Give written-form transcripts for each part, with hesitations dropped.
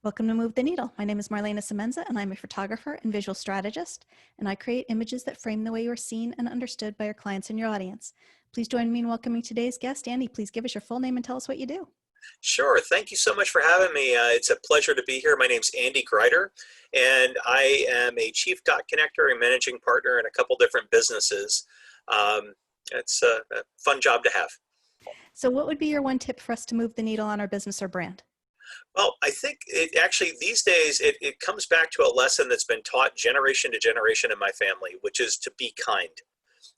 Welcome to Move the Needle. My name is Marlana Semenza, and I'm a photographer and visual strategist, and I create images that frame the way you are seen and understood by your clients and your audience. Please join me in welcoming today's guest. Andy, please give us your full name and tell us what you do. Sure. Thank you so much for having me. It's a pleasure to be here. My name's Andy Greider, and I am a chief dot connector and managing partner in a couple different businesses. It's a fun job to have. So what would be your one tip for us to move the needle on our business or brand? Well, I think it actually these days it comes back to a lesson that's been taught generation to generation in my family, which is to be kind.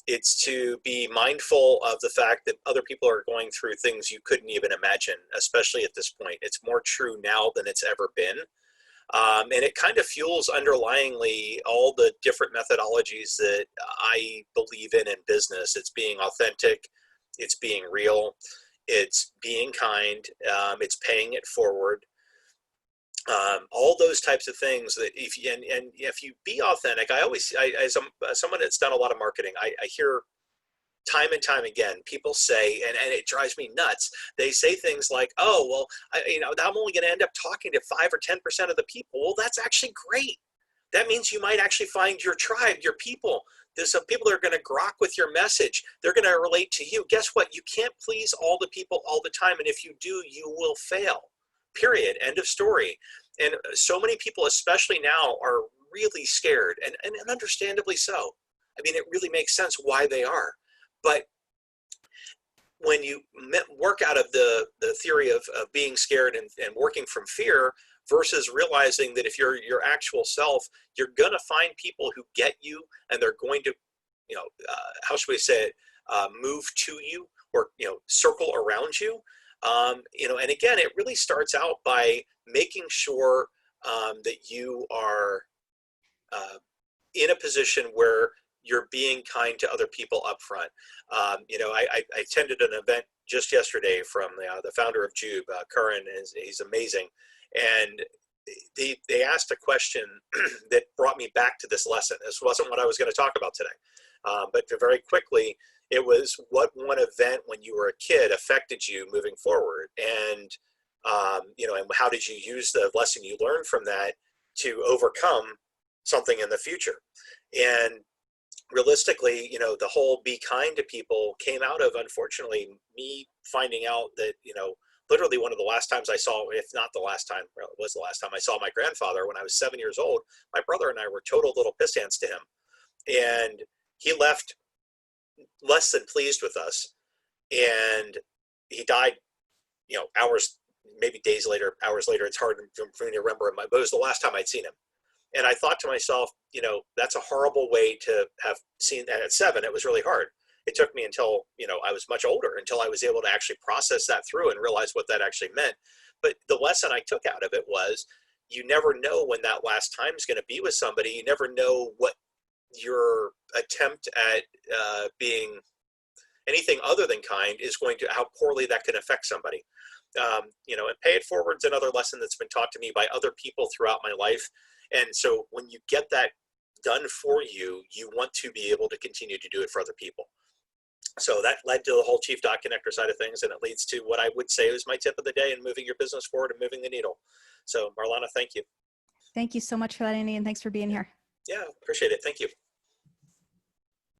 It's to be mindful of the fact that other people are going through things you couldn't even imagine, especially at this point. It's more true now than it's ever been. And it kind of fuels underlyingly all the different methodologies that I believe in business. It's being authentic, it's being real, it's being kind, it's paying it forward. All those types of things that and if you be authentic, as someone that's done a lot of marketing, I hear time and time again people say, and it drives me nuts. They say things like, "Oh, well, I'm only going to end up talking to 5 or 10% of the people." Well, that's actually great. That means you might actually find your tribe, your people. There's some people that are going to grok with your message. They're going to relate to you. Guess what? You can't please all the people all the time, and if you do, you will fail. Period. End of story. And so many people, especially now, are really scared, and understandably so. I mean, it really makes sense why they are. But when you work out of the theory of being scared and working from fear versus realizing that if you're your actual self, you're going to find people who get you, and they're going to, how should we say it, move to you, or, circle around you. And again, it really starts out by making sure that you are in a position where you're being kind to other people up front. I attended an event just yesterday from the founder of Jube, Curran. He's amazing. And they asked a question that brought me back to this lesson. This wasn't what I was going to talk about today. But very quickly, it was, what one event when you were a kid affected you moving forward? And, and how did you use the lesson you learned from that to overcome something in the future? And realistically, the whole be kind to people came out of, unfortunately, me finding out that, literally one of the last times I saw, if not the last time, well, it was the last time I saw my grandfather when I was 7 years old. My brother and I were total little piss hands to him. And he left less than pleased with us. And he died, hours, maybe days later, hours later. It's hard for me to remember, but it was the last time I'd seen him. And I thought to myself, that's a horrible way to have seen that. At 7, it was really hard. It took me until, I was much older, until I was able to actually process that through and realize what that actually meant. But the lesson I took out of it was, you never know when that last time is going to be with somebody. You never know what your attempt at being anything other than kind is going to, how poorly that can affect somebody. And pay it forward's another lesson that's been taught to me by other people throughout my life. And so when you get that done for you, you want to be able to continue to do it for other people. So that led to the whole chief dot connector side of things, and it leads to what I would say is my tip of the day in moving your business forward and moving the needle. So Marlana, thank you. Thank you so much for that, Andy, and thanks for being here. Yeah, appreciate it. Thank you.